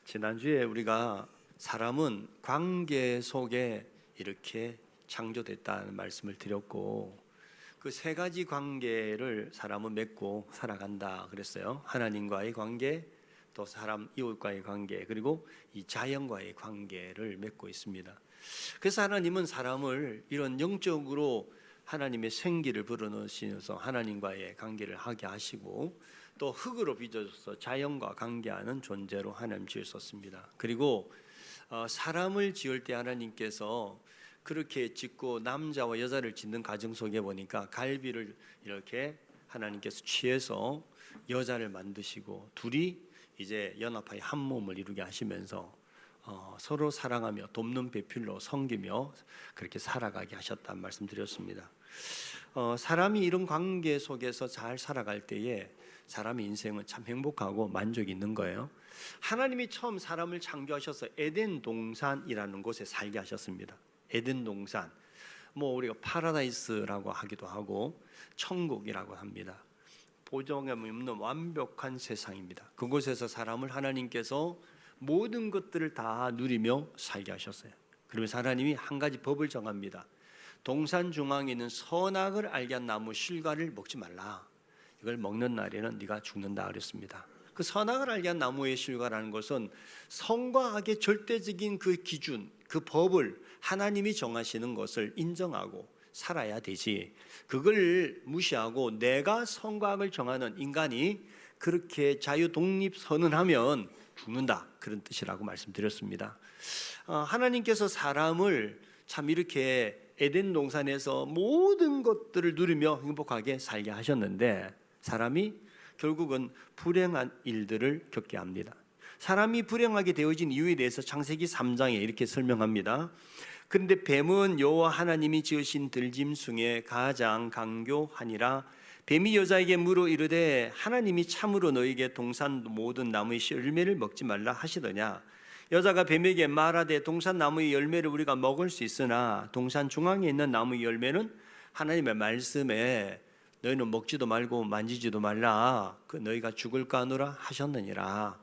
지난주에 우리가 사람은 관계 속에 이렇게 창조됐다는 말씀을 드렸고, 그 세 가지 관계를 사람은 맺고 살아간다 그랬어요. 하나님과의 관계, 또 사람 이웃과의 관계, 그리고 이 자연과의 관계를 맺고 있습니다. 그래서 하나님은 사람을 이런 영적으로 하나님의 생기를 불어넣으시면서 하나님과의 관계를 하게 하시고, 또 흙으로 빚어져서 자연과 관계하는 존재로 하나님 지으셨습니다. 그리고 사람을 지을 때 하나님께서 그렇게 짓고 남자와 여자를 짓는 과정 속에 보니까 갈비를 이렇게 하나님께서 취해서 여자를 만드시고, 둘이 이제 연합하여 한 몸을 이루게 하시면서 서로 사랑하며 돕는 배필로 섬기며 그렇게 살아가게 하셨다는 말씀드렸습니다. 사람이 이런 관계 속에서 잘 살아갈 때에 사람의 인생은 참 행복하고 만족이 있는 거예요. 하나님이 처음 사람을 창조하셔서 에덴 동산이라는 곳에 살게 하셨습니다. 에덴 동산, 우리가 파라다이스라고 하기도 하고 천국이라고 합니다. 보정함이 없는 완벽한 세상입니다. 그곳에서 사람을 하나님께서 모든 것들을 다 누리며 살게 하셨어요. 그러면서 하나님이 한 가지 법을 정합니다. 동산 중앙에 있는 선악을 알게 한 나무 실과를 먹지 말라. 이걸 먹는 날에는 네가 죽는다 그랬습니다. 그 선악을 알게 한 나무의 실과라는 것은 선과 악의 절대적인 그 기준, 그 법을 하나님이 정하시는 것을 인정하고 살아야 되지, 그걸 무시하고 내가 선과 악을 정하는 인간이 그렇게 자유 독립 선언하면 죽는다, 그런 뜻이라고 말씀드렸습니다. 하나님께서 사람을 참 이렇게 에덴 동산에서 모든 것들을 누리며 행복하게 살게 하셨는데, 사람이 결국은 불행한 일들을 겪게 합니다. 사람이 불행하게 되어진 이유에 대해서 창세기 3장에 이렇게 설명합니다. 그런데 뱀은 여호와 하나님이 지으신 들짐승에 가장 강교하니라. 뱀이 여자에게 물어 이르되 하나님이 참으로 너에게 동산 모든 나무의 열매를 먹지 말라 하시더냐. 여자가 뱀에게 말하되 동산 나무의 열매를 우리가 먹을 수 있으나 동산 중앙에 있는 나무의 열매는 하나님의 말씀에 너희는 먹지도 말고 만지지도 말라, 그 너희가 죽을까 하노라 하셨느니라.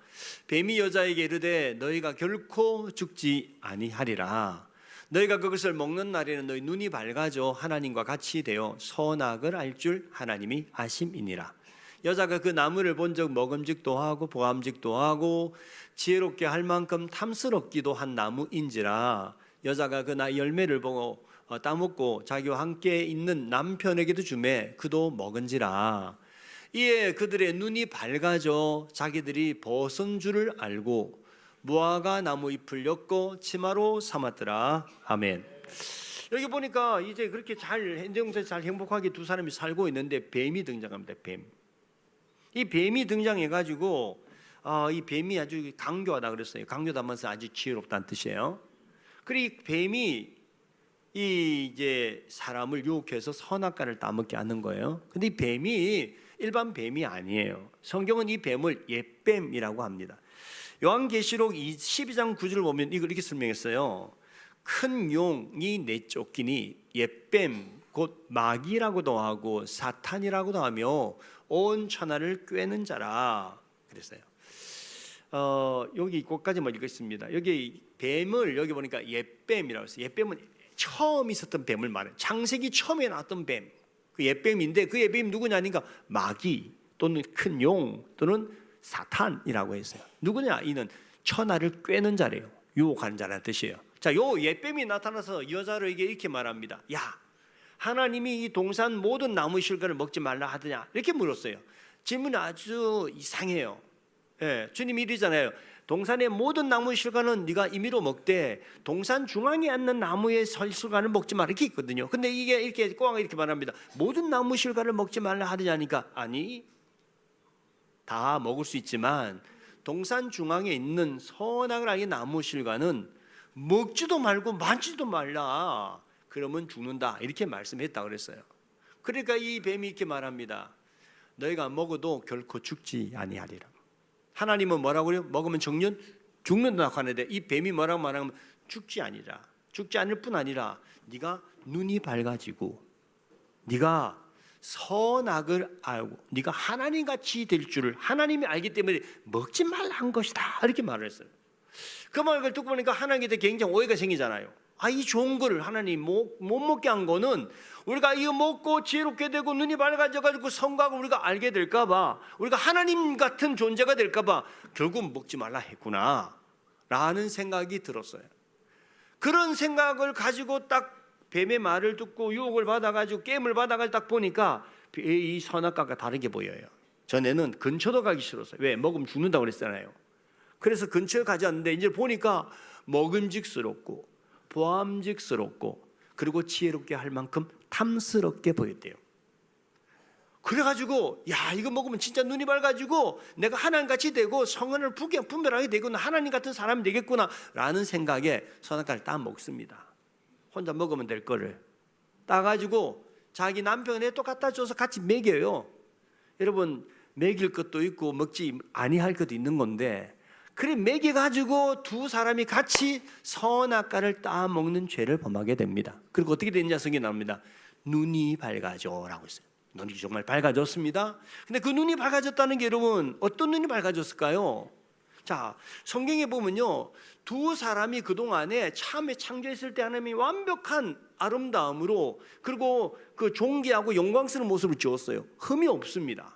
뱀이 여자에게 이르되 너희가 결코 죽지 아니하리라. 너희가 그것을 먹는 날에는 너희 눈이 밝아져 하나님과 같이 되어 선악을 알 줄 하나님이 아심이니라. 여자가 그 나무를 본 적 먹음직도 하고 보암직도 하고 지혜롭게 할 만큼 탐스럽기도 한 나무인지라. 여자가 그 열매를 보고 따먹고 자기와 함께 있는 남편에게도 주매 그도 먹은지라. 이에 그들의 눈이 밝아져 자기들이 벗은 줄을 알고 무화과 나무 잎을 엮고 치마로 삼았더라. 아멘. 여기 보니까 이제 그렇게 현대용사에서 잘 행복하게 두 사람이 살고 있는데 뱀이 등장합니다. 뱀. 이 뱀이 등장해가지고 이 뱀이 아주 강교하다 그랬어요. 강교하면서 아주 지혜롭다는 뜻이에요. 그리고 뱀이 이제 사람을 유혹해서 선악과를 따먹게 하는 거예요. 근데 이 뱀이 일반 뱀이 아니에요. 성경은 이 뱀을 옛뱀이라고 합니다. 요한계시록 12장 9절을 보면 이걸 이렇게 설명했어요. 큰 용이 내쫓기니 옛뱀 곧 마귀라고도 하고 사탄이라고도 하며 온 천하를 꿰는 자라 그랬어요. 여기 이곳까지만 읽겠습니다. 여기 뱀을 여기 보니까 옛뱀이라고 했어요. 옛뱀은 처음 있었던 뱀을 말해요. 창세기 처음에 나왔던 뱀, 그 옛뱀인데 그 옛뱀이 누구냐니까 마귀 또는 큰 용 또는 사탄이라고 했어요. 누구냐? 이는 천하를 꿰는 자래요. 유혹하는 자라는 뜻이에요. 자, 요 옛뱀이 나타나서 여자로에게 이렇게 말합니다. 야, 하나님이 이 동산 모든 나무 실과를 먹지 말라 하더냐? 이렇게 물었어요. 질문이 아주 이상해요. 주님이 이러잖아요. 동산의 모든 나무 실과는 네가 임의로 먹되 동산 중앙에 앉는 나무의 실과는 먹지 말라, 이렇게 있거든요. 근데 이게 이렇게 꽝 이렇게 말합니다. 모든 나무 실과를 먹지 말라 하더냐니까, 아니, 다 먹을 수 있지만 동산 중앙에 있는 선악을 알게 나무 실과는 먹지도 말고 만지도 말라, 그러면 죽는다, 이렇게 말씀했다 그랬어요. 그러니까 이 뱀이 이렇게 말합니다. 너희가 먹어도 결코 죽지 아니하리라. 하나님은 뭐라고 그래요? 먹으면 정년 죽는다고 하는데 이 뱀이 뭐라고 말하면 죽지 아니라, 죽지 않을 뿐 아니라 네가 눈이 밝아지고 네가 선악을 알고 네가 하나님같이 될 줄을 하나님이 알기 때문에 먹지 말라 한 것이다, 이렇게 말을 했어요. 그 말을 듣고 보니까 하나님께 굉장히 오해가 생기잖아요. 이 좋은 거를 하나님 못 먹게 한 거는 우리가 이거 먹고 지혜롭게 되고 눈이 밝아져가지고 성곽을 우리가 알게 될까봐, 우리가 하나님 같은 존재가 될까봐 결국 먹지 말라 했구나 라는 생각이 들었어요. 그런 생각을 가지고 딱 뱀의 말을 듣고 유혹을 받아가지고 게임을 받아가지고 딱 보니까 이 선악과가 다르게 보여요. 전에는 근처도 가기 싫었어요. 왜? 먹으면 죽는다고 그랬잖아요. 그래서 근처에 가지 않는데 이제 보니까 먹음직스럽고 보암직스럽고 그리고 지혜롭게 할 만큼 탐스럽게 보였대요. 그래가지고 이거 먹으면 진짜 눈이 밝아지고 내가 하나님같이 되고 성은을 분별하게 되고 하나님 같은 사람이 되겠구나 라는 생각에 선악과를 따 먹습니다. 혼자 먹으면 될 거를 따가지고 자기 남편에 또 갖다 줘서 같이 먹여요. 여러분, 먹일 것도 있고 먹지 아니할 것도 있는 건데, 그래 먹여가지고 두 사람이 같이 선악과를 따 먹는 죄를 범하게 됩니다. 그리고 어떻게 되느냐 성경에 나옵니다. 눈이 밝아져라고 했어요. 눈이 정말 밝아졌습니다. 근데 그 눈이 밝아졌다는 게 여러분 어떤 눈이 밝아졌을까요? 자, 성경에 보면요, 두 사람이 그동안에 처음에 창조했을 때 하나님이 완벽한 아름다움으로 그리고 그 존귀하고 영광스러운 모습을 지었어요. 흠이 없습니다.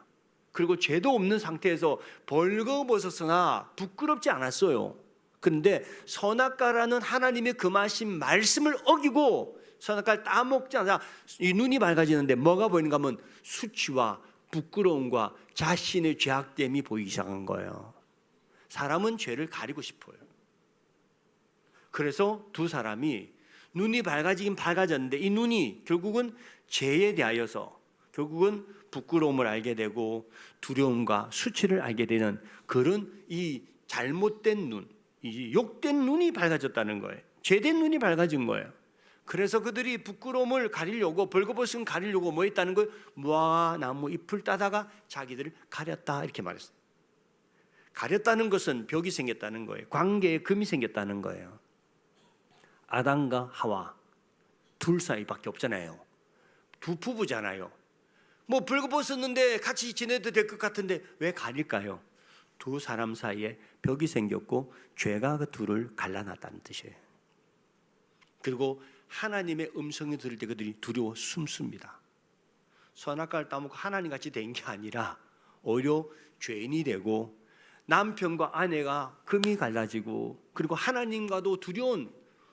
그리고 죄도 없는 상태에서 벌거벗었으나 부끄럽지 않았어요. 그런데 선악과라는 하나님의 금하신 말씀을 어기고 선악과를 따먹지 않아 이 눈이 밝아지는데 뭐가 보이는가 하면 수치와 부끄러움과 자신의 죄악됨이 보이기 시작한 거예요. 사람은 죄를 가리고 싶어요. 그래서 두 사람이 눈이 밝아지긴 밝아졌는데 이 눈이 결국은 죄에 대하여서 결국은 부끄러움을 알게 되고 두려움과 수치를 알게 되는 그런 이 잘못된 눈, 이 욕된 눈이 밝아졌다는 거예요. 죄된 눈이 밝아진 거예요. 그래서 그들이 부끄러움을 가리려고 벌거벗은 가리려고 뭐 했다는 걸 무화과나무 잎을 따다가 자기들을 가렸다 이렇게 말했어요. 가렸다는 것은 벽이 생겼다는 거예요. 관계에 금이 생겼다는 거예요. 아담과 하와 둘 사이밖에 없잖아요. 두 부부잖아요. 뭐 벌거벗었는데 같이 지내도 될 것 같은데 왜 가릴까요? 두 사람 사이에 벽이 생겼고 죄가 그 둘을 갈라놨다는 뜻이에요. 그리고 하나님의 음성이 들을 때 그들이 두려워 숨습니다. 선악과를 따먹고 하나님같이 된 게 아니라 오히려 죄인이 되고 남편과 아내가 금이 갈라지고 그리고 하나님과도 두려운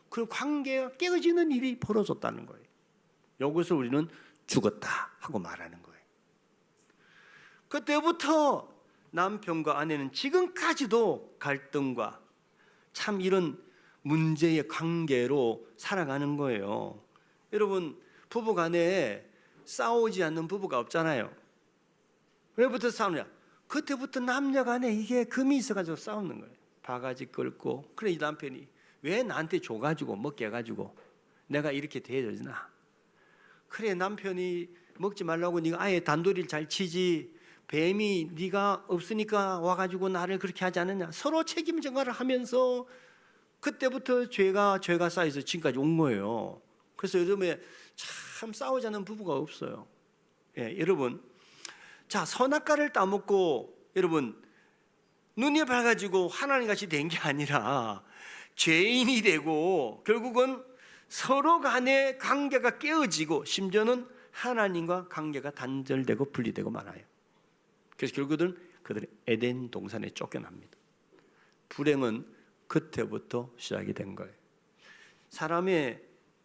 그런 관계가 깨어지는 일이 벌어졌다는 거예요. 이것을 우리는 죽었다 하고 말하는 거예요. 그때부터 남편과 아내는 지금까지도 갈등과 참 이런 문제의 관계로 살아가는 거예요. 여러분, 부부간에 싸우지 않는 부부가 없잖아요. 왜부터 싸우냐? 그때부터 남녀간에 이게 금이 있어가지고 싸우는 거예요. 바가지 끌고. 그래 이 남편이 왜 나한테 줘가지고 먹게 해가지고 내가 이렇게 대해주나? 그래 남편이 먹지 말라고 네가 아예 단도리를 잘 치지. 뱀이 네가 없으니까 와가지고 나를 그렇게 하지 않느냐? 서로 책임 전가를 하면서 그때부터 죄가 쌓여서 지금까지 온 거예요. 그래서 요즘에 참 싸우지 않는 부부가 없어요. 예, 여러분, 자 선악과를 따먹고 여러분 눈이 밝아지고 하나님같이 된 게 아니라 죄인이 되고 결국은 서로 간의 관계가 깨어지고 심지어는 하나님과 관계가 단절되고 분리되고 말아요. 그래서 결국은 그들은 에덴 동산에 쫓겨납니다. 불행은 그때부터 시작이 된 거예요. 사람의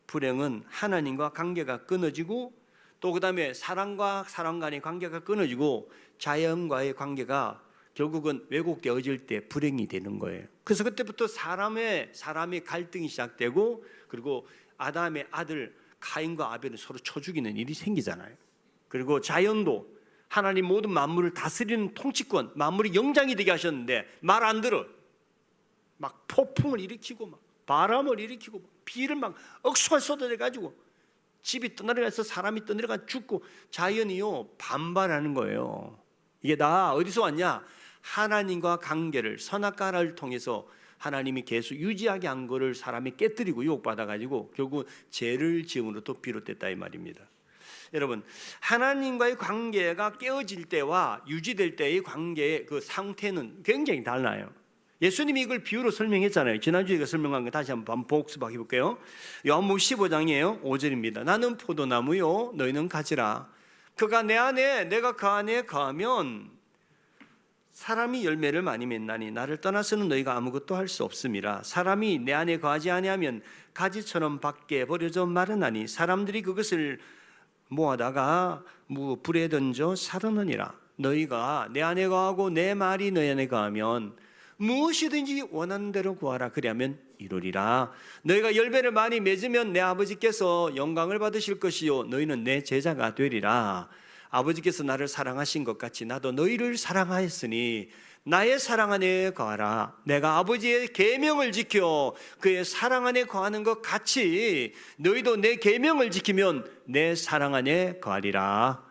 불행은 하나님과 관계가 끊어지고 또 그 다음에 사람과 사람 간의 관계가 끊어지고 자연과의 관계가 결국은 왜곡되어질 때 불행이 되는 거예요. 그래서 그때부터 사람의 갈등이 시작되고 그리고 아담의 아들 가인과 아벨을 서로 쳐 죽이는 일이 생기잖아요. 그리고 자연도 하나님 모든 만물을 다스리는 통치권, 만물이 영장이 되게 하셨는데 말 안 들어. 막 폭풍을 일으키고 막 바람을 일으키고 비를 막 억수가 쏟아내가지고 집이 떠내려가서 사람이 떠내려가 죽고 자연이요 반발하는 거예요. 이게 다 어디서 왔냐? 하나님과 관계를 선악과를 통해서 하나님이 계속 유지하게 한 거를 사람이 깨뜨리고 유혹받아가지고 결국 죄를 지음으로부터 비롯됐다 이 말입니다. 여러분, 하나님과의 관계가 깨어질 때와 유지될 때의 관계의 그 상태는 굉장히 달라요. 예수님이 이걸 비유로 설명했잖아요. 지난주에 이거 설명한 거 다시 한번 복습해 볼게요. 요한복음 15장이에요. 5절입니다. 나는 포도나무요 너희는 가지라. 그가 내 안에 내가 그 안에 거하면 사람이 열매를 많이 맺나니 나를 떠나서는 너희가 아무것도 할 수 없음이라. 사람이 내 안에 거하지 아니하면 가지처럼 밖에 버려져 마르나니 사람들이 그것을 모아다가 불에 던져 사르느니라. 너희가 내 안에 거하고 내 말이 너희 안에 거하면 무엇이든지 원하는 대로 구하라. 그리하면 이루리라. 너희가 열매를 많이 맺으면 내 아버지께서 영광을 받으실 것이요 너희는 내 제자가 되리라. 아버지께서 나를 사랑하신 것 같이 나도 너희를 사랑하였으니 나의 사랑 안에 거하라. 내가 아버지의 계명을 지켜 그의 사랑 안에 거하는 것 같이 너희도 내 계명을 지키면 내 사랑 안에 거하리라.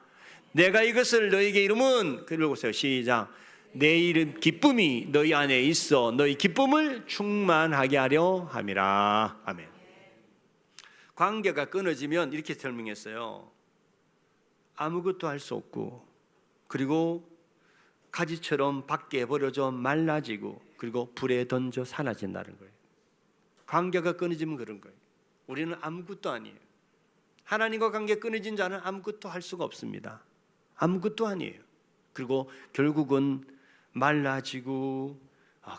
내가 이것을 너희에게 이름은 읽어보세요. 시작. 내 이름 기쁨이 너희 안에 있어 너희 기쁨을 충만하게 하려 함이라. 아멘. 관계가 끊어지면 이렇게 설명했어요. 아무것도 할 수 없고, 그리고 가지처럼 밖에 버려져 말라지고, 그리고 불에 던져 사라진다는 거예요. 관계가 끊어지면 그런 거예요. 우리는 아무것도 아니에요. 하나님과 관계 끊어진 자는 아무것도 할 수가 없습니다. 아무것도 아니에요. 그리고 결국은 말라지고,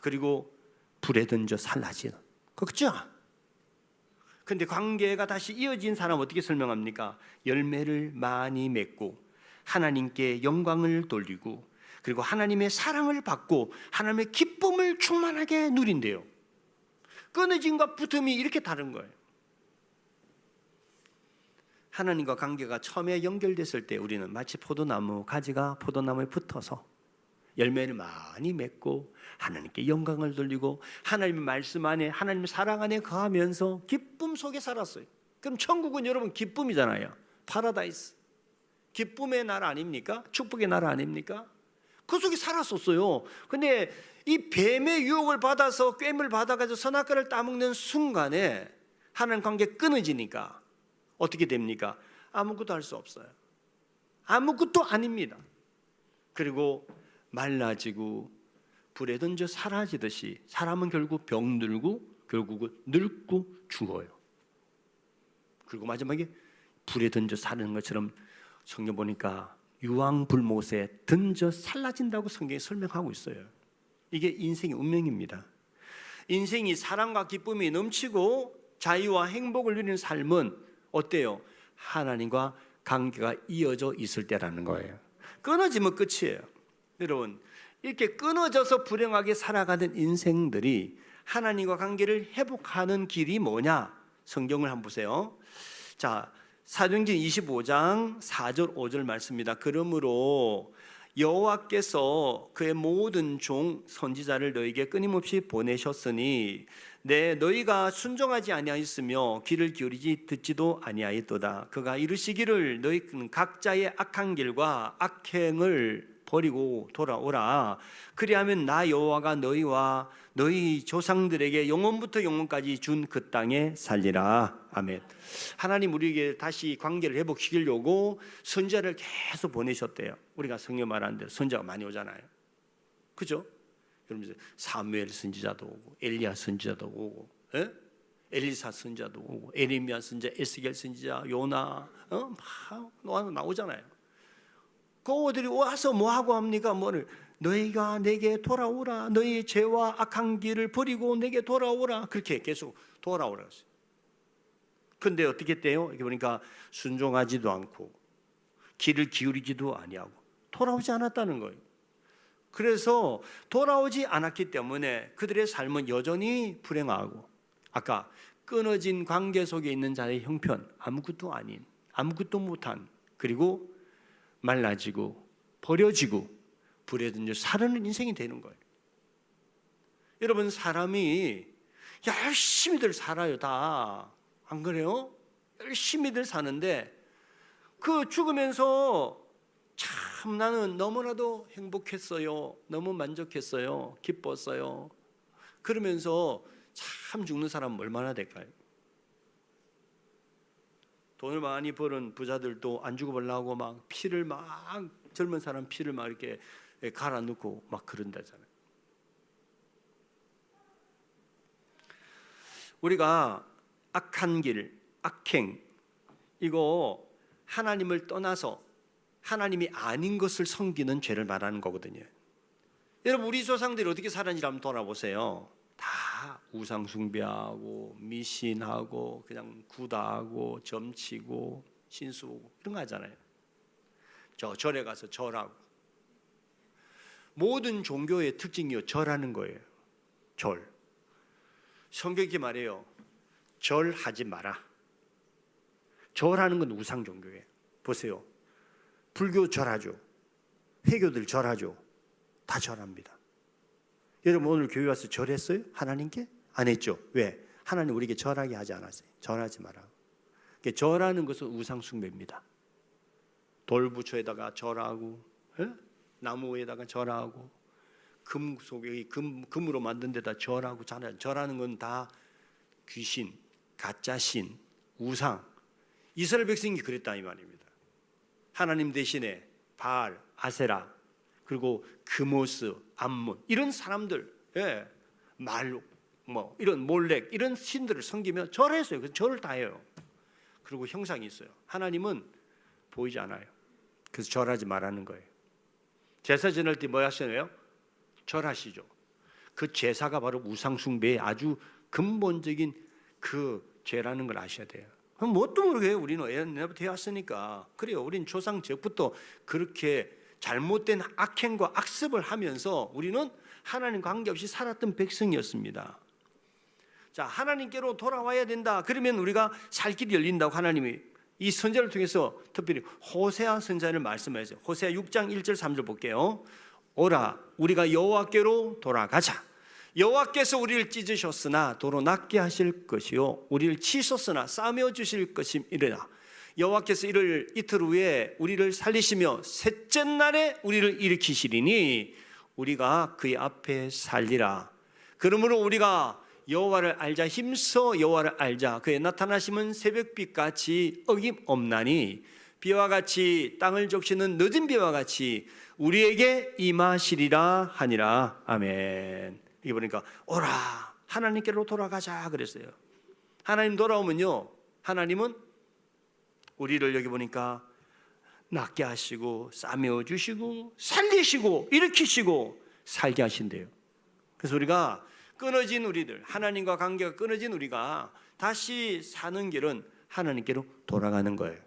그리고 불에 던져 사라지는. 그렇죠? 근데 관계가 다시 이어진 사람 어떻게 설명합니까? 열매를 많이 맺고 하나님께 영광을 돌리고 그리고 하나님의 사랑을 받고 하나님의 기쁨을 충만하게 누린대요. 끊어짐과 붙음이 이렇게 다른 거예요. 하나님과 관계가 처음에 연결됐을 때 우리는 마치 포도나무 가지가 포도나무에 붙어서 열매를 많이 맺고 하나님께 영광을 돌리고 하나님의 말씀 안에 하나님의 사랑 안에 거하면서 기쁨 속에 살았어요. 그럼 천국은 여러분 기쁨이잖아요. 파라다이스, 기쁨의 나라 아닙니까? 축복의 나라 아닙니까? 그 속에 살았었어요. 근데 이 뱀의 유혹을 받아서 꿰물 받아가지고 선악과를 따먹는 순간에 하나님 관계 끊어지니까 어떻게 됩니까? 아무것도 할 수 없어요. 아무것도 아닙니다. 그리고 말라지고 불에 던져 사라지듯이 사람은 결국 병들고 결국은 늙고 죽어요. 그리고 마지막에 불에 던져 사는 것처럼 성경 보니까 유황불못에 던져 살라진다고 성경이 설명하고 있어요. 이게 인생의 운명입니다. 인생이 사랑과 기쁨이 넘치고 자유와 행복을 누리는 삶은 어때요? 하나님과 관계가 이어져 있을 때라는 거예요. 끊어지면 끝이에요. 여러분, 이렇게 끊어져서 불행하게 살아가는 인생들이 하나님과 관계를 회복하는 길이 뭐냐? 성경을 한번 보세요. 자, 사도행전 25장 4절 5절 말씀입니다. 그러므로 여호와께서 그의 모든 종 선지자를 너희에게 끊임없이 보내셨으니 너희가 순종하지 아니하였으며 귀를 기울이지 듣지도 아니하였도다. 그가 이르시기를 너희는 각자의 악한 길과 악행을 버리고 돌아오라. 그리하면 나 여호와가 너희와 너희 조상들에게 영원부터 영원까지 준 그 땅에 살리라. 아멘. 하나님 우리에게 다시 관계를 회복시키려고 선지자를 계속 보내셨대요. 우리가 성경 말하는 대로 선지자가 많이 오잖아요. 그죠? 여러분, 사무엘 선지자도 오고 엘리야 선지자도 오고 엘리사 선지자도 오고 에레미야 선지자, 에스겔 선지자, 요나 막 나오잖아요. 그들이 와서 뭐하고 합니까? 뭐를 너희가 내게 돌아오라. 너희의 죄와 악한 길을 버리고 내게 돌아오라. 그렇게 계속 돌아오라 했어요. 근데 어떻게 했대요? 이렇게 보니까 순종하지도 않고 귀를 기울이지도 아니하고 돌아오지 않았다는 거예요. 그래서 돌아오지 않았기 때문에 그들의 삶은 여전히 불행하고 아까 끊어진 관계 속에 있는 자의 형편, 아무것도 아닌, 아무것도 못한, 그리고 말라지고 버려지고 불에 던져 사르는 인생이 되는 거예요. 여러분, 사람이 열심히들 살아요. 다. 안 그래요? 열심히들 사는데 그 죽으면서 참 나는 너무나도 행복했어요. 너무 만족했어요. 기뻤어요. 그러면서 참 죽는 사람은 얼마나 될까요? 돈을 많이 버는 부자들도 안 죽어보려고 막 피를 막 젊은 사람 피를 막 이렇게 갈아 넣고 막 그런다잖아요. 우리가 악한 길, 악행, 이거 하나님을 떠나서 하나님이 아닌 것을 섬기는 죄를 말하는 거거든요. 여러분, 우리 조상들이 어떻게 살았는지 한번 돌아보세요. 다 우상 숭배하고 미신하고 그냥 구다하고 점치고 신수 보고 이런 거 하잖아요. 저 절에 가서 절하고. 모든 종교의 특징이요, 절하는 거예요. 절. 성경이 말해요. 절하지 마라. 절하는 건 우상 종교예요. 보세요. 불교 절하죠. 회교들 절하죠. 다 절합니다. 여러분, 오늘 교회 와서 절했어요? 하나님께? 안 했죠. 왜? 하나님 우리에게 절하게 하지 않았어요. 절하지 마라. 절하는 것은 우상 숭배입니다. 돌부처에다가 절하고, 나무에다가 절하고, 금 속에 금으로 만든 데다 절하고, 절하는 건 다 귀신, 가짜신, 우상. 이스라엘 백성이 그랬다 이 말입니다. 하나님 대신에 바알, 아세라, 그리고 그모스, 암몬 이런 사람들, 말룩, 이런 몰렉 이런 신들을 섬기며 절했어요. 그래서 절을 다 해요. 그리고 형상이 있어요. 하나님은 보이지 않아요. 그래서 절하지 말라는 거예요. 제사 지낼 때 뭐 하시나요? 절하시죠. 그 제사가 바로 우상 숭배의 아주 근본적인 그 죄라는 걸 아셔야 돼요. 그럼 뭣도 모르게 우리는 옛날부터 해왔으니까. 그래요. 우리는 조상 적부터 그렇게 잘못된 악행과 악습을 하면서 우리는 하나님과 관계없이 살았던 백성이었습니다. 자, 하나님께로 돌아와야 된다. 그러면 우리가 살 길이 열린다고 하나님이 이 선지자를 통해서 특별히 호세아 선지자를 말씀하세요. 호세아 6장 1절 3절 볼게요. 오라, 우리가 여호와께로 돌아가자. 여호와께서 우리를 찢으셨으나 도로 낫게 하실 것이요 우리를 치셨으나 싸매어 주실 것임이라. 여호와께서 이틀 후에 우리를 살리시며 셋째 날에 우리를 일으키시리니 우리가 그의 앞에 살리라. 그러므로 우리가 여호와를 알자, 힘써 여호와를 알자. 그의 나타나심은 새벽빛같이 어김없나니 비와 같이 땅을 적시는 늦은 비와 같이 우리에게 임하시리라 하니라. 아멘. 이게 보니까 오라, 하나님께로 돌아가자 그랬어요. 하나님 돌아오면요, 하나님은 우리를 여기 보니까 낫게 하시고 싸매어 주시고 살리시고 일으키시고 살게 하신대요. 그래서 우리가 끊어진 우리들, 하나님과 관계가 끊어진 우리가 다시 사는 길은 하나님께로 돌아가는 거예요.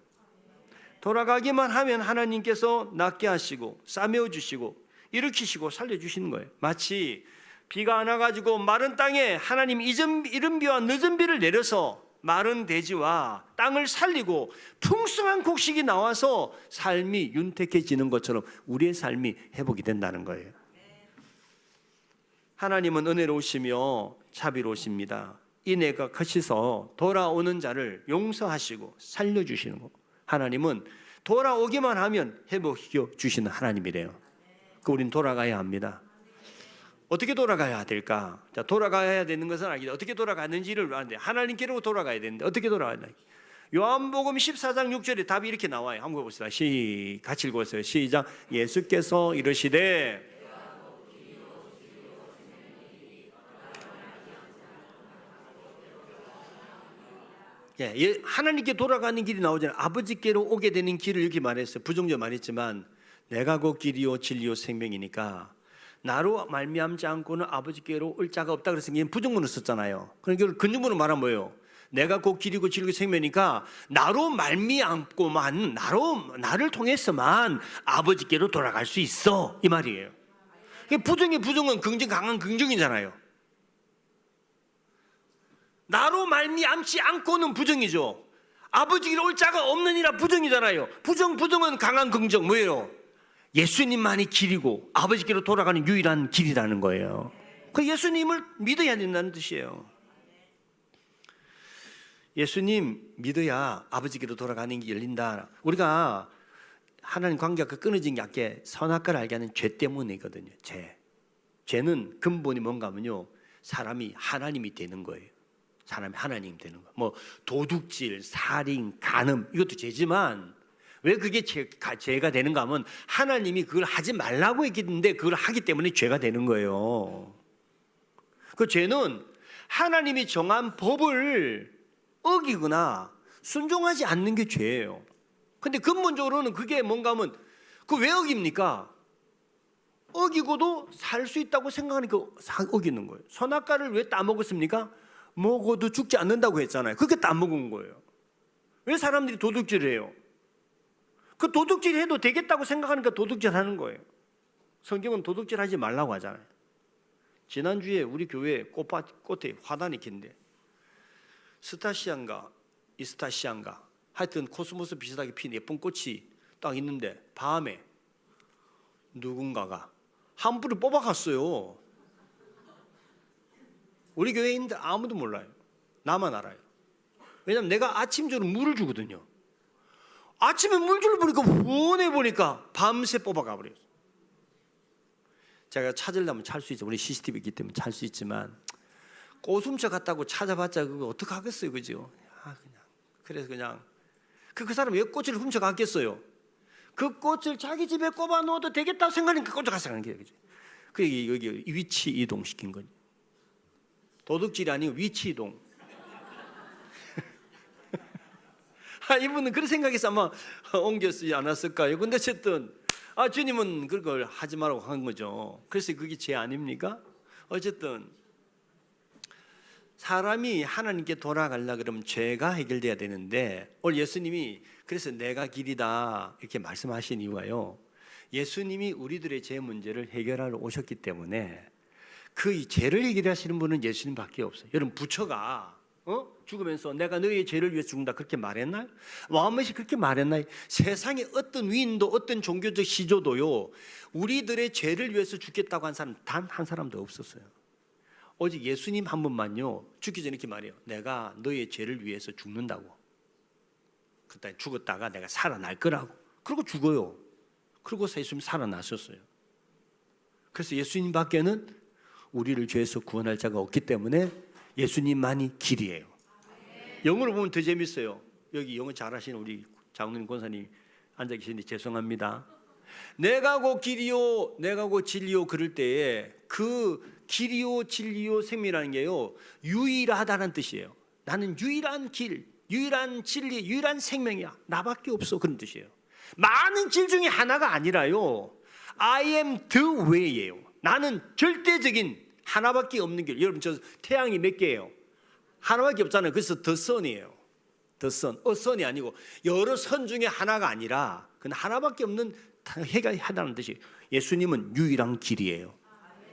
돌아가기만 하면 하나님께서 낫게 하시고 싸매어 주시고 일으키시고 살려주시는 거예요. 마치 비가 안 와가지고 마른 땅에 하나님 이른 비와 늦은 비를 내려서 마른 대지와 땅을 살리고 풍성한 곡식이 나와서 삶이 윤택해지는 것처럼 우리의 삶이 회복이 된다는 거예요. 하나님은 은혜로우시며 자비로우십니다. 인애가 크시서 돌아오는 자를 용서하시고 살려주시는 거. 하나님은 돌아오기만 하면 회복시켜 주시는 하나님이래요. 우린 돌아가야 합니다. 어떻게 돌아가야 될까? 자, 돌아가야 되는 것은 알겠다. 어떻게 돌아가는지를 아는데 하나님께로 돌아가야 되는데 어떻게 돌아가야 되나? 요한복음 14장 6절에 답이 이렇게 나와요. 한번 봅시다. 같이 읽어보세요. 시작. 예수께서 이르시되 하나님께 돌아가는 길이 나오잖아요. 아버지께로 오게 되는 길을 이렇게 말했어요. 부정적 말했지만 내가 곧 길이요 진리요 생명이니까 나로 말미암지 않고는 아버지께로 올 자가 없다 그래서 부정문을 썼잖아요. 그러니까 근정문을 말하면 뭐예요? 내가 곧 길이고 진리고 생명이니까 나로 말미암고만 나를 통해서만 아버지께로 돌아갈 수 있어 이 말이에요. 부정은 긍정 강한 긍정이잖아요. 나로 말미암지 않고는 부정이죠. 아버지께로 올 자가 없느니라 부정이잖아요. 부정은 강한 긍정 뭐예요? 예수님만이 길이고 아버지께로 돌아가는 유일한 길이라는 거예요. 그 예수님을 믿어야 된다는 뜻이에요. 예수님 믿어야 아버지께로 돌아가는 게 열린다. 우리가 하나님 관계가 끊어진 게 아까 선악과를 알게 하는 죄 때문이거든요. 죄는 근본이 뭔가 하면요, 사람이 하나님이 되는 거예요. 사람이 하나님 되는 거. 뭐 도둑질, 살인, 간음 이것도 죄지만 왜 그게 죄가 되는가 하면 하나님이 그걸 하지 말라고 했는데 그걸 하기 때문에 죄가 되는 거예요. 그 죄는 하나님이 정한 법을 어기거나 순종하지 않는 게 죄예요. 근데 근본적으로는 그게 뭔가 하면 그 왜 어깁니까? 어기고도 살 수 있다고 생각하니까 어기는 거예요. 선악과를 왜 따먹었습니까? 먹어도 죽지 않는다고 했잖아요. 그렇게 따먹은 거예요. 왜 사람들이 도둑질을 해요? 그 도둑질 해도 되겠다고 생각하니까 도둑질 하는 거예요. 성경은 도둑질 하지 말라고 하잖아요. 지난주에 우리 교회 꽃에 화단이 긴데 스타시안가 이스타시안가 하여튼 코스모스 비슷하게 핀 예쁜 꽃이 딱 있는데 밤에 누군가가 한 뿌리 뽑아갔어요. 우리 교회인들 아무도 몰라요. 나만 알아요. 왜냐하면 내가 아침저녁 물을 주거든요. 아침에 물줄을 보니까 훤해 보니까 밤새 뽑아가 버렸어요. 제가 찾으려면 찾을 수 있죠. 우리 CCTV 있기 때문에 찾을 수 있지만 꽃 훔쳐 갔다고 찾아봤자 그거 어떻게 하겠어요, 그죠? 그래서 그냥 그 사람이 왜 꽃을 훔쳐 갔겠어요? 그 꽃을 자기 집에 꼽아 놓아도 되겠다고 생각하니까 꽂아 가는 거예요, 그죠? 그 여기 위치 이동 시킨 거죠. 도둑질이 아니고 위치 이동. 이분은 그런 생각해서 아마 옮겼지 않았을까요? 근데 어쨌든 주님은 그걸 하지 말라고 한 거죠. 그래서 그게 죄 아닙니까? 어쨌든 사람이 하나님께 돌아가려 그러면 죄가 해결돼야 되는데 오늘 예수님이 그래서 내가 길이다 이렇게 말씀하신 이유가요. 예수님이 우리들의 죄 문제를 해결하러 오셨기 때문에 그 죄를 해결하시는 분은 예수님밖에 없어요. 여러분 부처가 죽으면서 내가 너희의 죄를 위해 죽는다 그렇게 말했나요? 마음에서 그렇게 말했나요? 세상에 어떤 위인도 어떤 종교적 시조도요 우리들의 죄를 위해서 죽겠다고 한 사람 단 한 사람도 없었어요. 오직 예수님 한 분만요 죽기 전에 이렇게 말해요. 내가 너희의 죄를 위해서 죽는다고. 그때 죽었다가 내가 살아날 거라고. 그리고 죽어요. 그리고 예수님 살아나셨어요. 그래서 예수님밖에는 우리를 죄에서 구원할 자가 없기 때문에 예수님만이 길이에요. 영어로 보면 더 재밌어요. 여기 영어 잘하시는 우리 장로님 권사님 앉아 계시는데 죄송합니다. 내가 곧 길이요 내가 곧 진리요 그럴 때에 그 길이요 진리요 생명이라는 게요 유일하다는 뜻이에요. 나는 유일한 길, 유일한 진리, 유일한 생명이야. 나밖에 없어 그런 뜻이에요. 많은 길 중에 하나가 아니라요 I am the way예요. 나는 절대적인 하나밖에 없는 길. 여러분 저 태양이 몇 개예요? 하나밖에 없잖아요. 그래서 the sun이에요. the sun. sun이 아니고 여러 선 중에 하나가 아니라 그건 하나밖에 없는 해가 하나라는 뜻이에요. 예수님은 유일한 길이에요.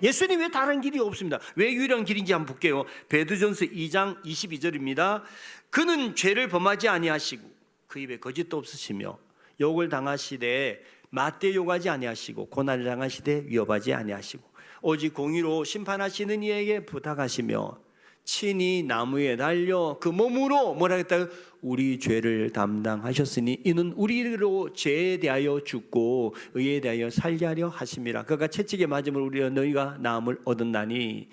예수님 왜 다른 길이 없습니다. 왜 유일한 길인지 한번 볼게요. 베드전서 2장 22절입니다. 그는 죄를 범하지 아니하시고 그 입에 거짓도 없으시며 욕을 당하시되 맞대 욕하지 아니하시고 고난을 당하시되 위협하지 아니하시고 오직 공의로 심판하시는 이에게 부탁하시며 친히 나무에 달려 그 몸으로 뭐라 했다고? 우리 죄를 담당하셨으니 이는 우리로 죄에 대하여 죽고 의에 대하여 살게 하려 하심이라. 그가 채찍에 맞음을 우리가 너희가 나음을 얻었나니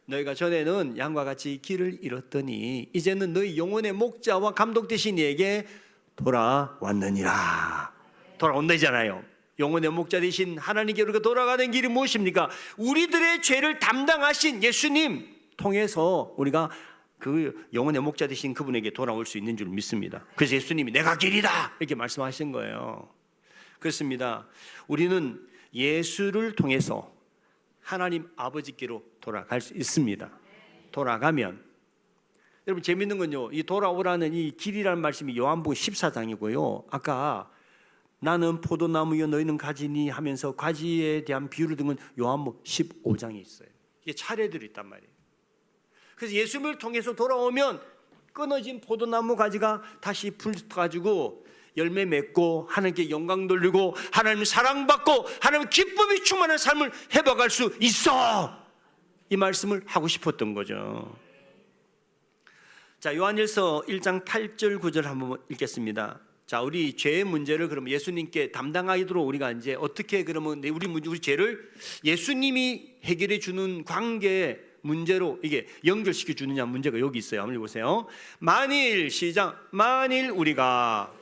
너희가 전에는 양과 같이 길을 잃었더니 이제는 너희 영혼의 목자와 감독 되신 이에게 돌아왔느니라. 돌아온다잖아요. 영혼의 목자 되신 하나님께로 돌아가는 길이 무엇입니까? 우리들의 죄를 담당하신 예수님 통해서 우리가 그 영혼의 목자 되신 그분에게 돌아올 수 있는 줄 믿습니다. 그래서 예수님이 내가 길이다 이렇게 말씀하신 거예요. 그렇습니다. 우리는 예수를 통해서 하나님 아버지께로 돌아갈 수 있습니다. 돌아가면 여러분 재밌는 건요 이 돌아오라는 이 길이라는 말씀이 요한복음 14장이고요 아까 나는 포도나무여 너희는 가지니 하면서 가지에 대한 비유를 든 건 요한복음 15장에 있어요. 이게 차례들이 있단 말이에요. 그래서 예수님을 통해서 돌아오면 끊어진 포도나무 가지가 다시 풀어가지고 열매 맺고 하나님께 영광 돌리고 하나님 사랑받고 하나님 기쁨이 충만한 삶을 해봐갈 수 있어. 이 말씀을 하고 싶었던 거죠. 자, 요한일서 1장 8절 9절 한번 읽겠습니다. 자, 우리 죄의 문제를 그럼 예수님께 담당하도록 우리가 이제 어떻게 그러면 우리 죄를 예수님이 해결해 주는 관계 문제로 이게 연결시켜 주느냐 문제가 여기 있어요. 한번 보세요. 만일 시작. 만일 우리가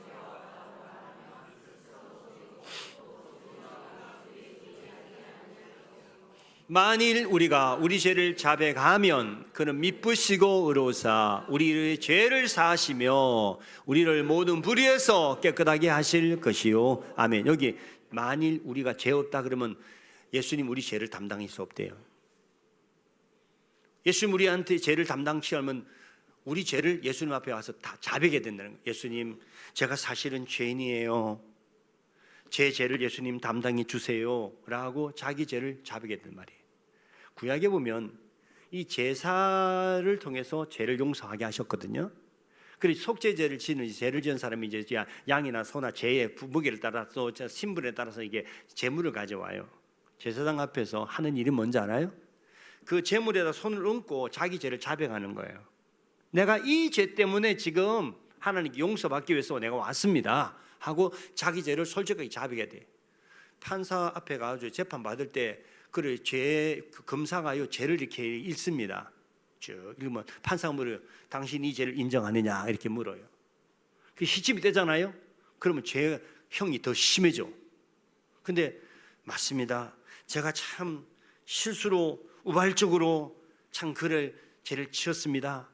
만일 우리가 우리 죄를 자백하면 그는 미쁘시고 의로우사 우리의 죄를 사하시며 우리를 모든 불의에서 깨끗하게 하실 것이요. 아멘. 여기 만일 우리가 죄 없다 그러면 예수님 우리 죄를 담당할 수 없대요. 예수님 우리한테 죄를 담당치 않으면 우리 죄를 예수님 앞에 와서 다 자백해야 된다는 거예요. 예수님, 제가 사실은 죄인이에요. 제 죄를 예수님 담당해 주세요 라고 자기 죄를 자백해야 된단 말이에요. 구약에 보면 이 제사를 통해서 죄를 용서하게 하셨거든요. 그래서 속죄제를 지는 죄를 지은 사람이 이제 양이나 소나 죄의 무게를 따라서 신분에 따라서 이게 제물을 가져와요. 제사장 앞에서 하는 일이 뭔지 알아요? 그 제물에다 손을 얹고 자기 죄를 자백하는 거예요. 내가 이 죄 때문에 지금 하나님께 용서받기 위해서 내가 왔습니다 하고 자기 죄를 솔직하게 자백해야 돼. 판사 앞에 가서 재판 받을 때 그래 검사가요 죄를 이렇게 읽습니다. 쭉 읽으면 판사가 물어요. 당신 이 죄를 인정하느냐 이렇게 물어요. 그 시침이 되잖아요. 그러면 죄 형이 더 심해져. 근데 맞습니다. 제가 참 실수로 우발적으로 참 죄를 지었습니다.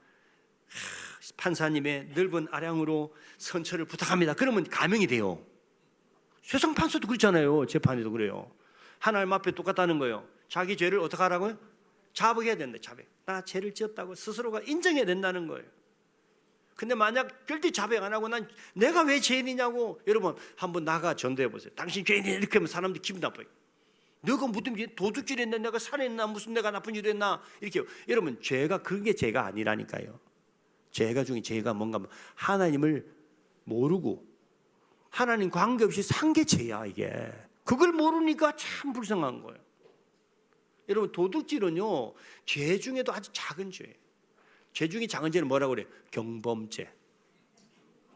판사님의 넓은 아량으로 선처를 부탁합니다. 그러면 감형이 돼요. 세상 판사도 그렇잖아요. 재판에도 그래요. 하나님 앞에 똑같다는 거예요. 자기 죄를 어떻게 하라고요? 자백해야 된다. 자백. 나 죄를 지었다고 스스로가 인정해야 된다는 거예요. 근데 만약 절대 자백 안 하고 난 내가 왜 죄인이냐고 여러분 한번 나가 전도해 보세요. 당신 죄인이야 이렇게 하면 사람들이 기분 나빠요. 너가 무슨 도둑질 했나 내가 살해했나 무슨 내가 나쁜 일 했나 이렇게. 여러분 죄가 그게 죄가 아니라니까요. 죄가 중에 죄가 뭔가 하나님을 모르고 하나님 관계없이 산 게 죄야 이게. 그걸 모르니까 참 불쌍한 거예요. 여러분 도둑질은요 죄 중에도 아주 작은 죄예요. 죄 중에 작은 죄는 뭐라고 그래요? 경범죄.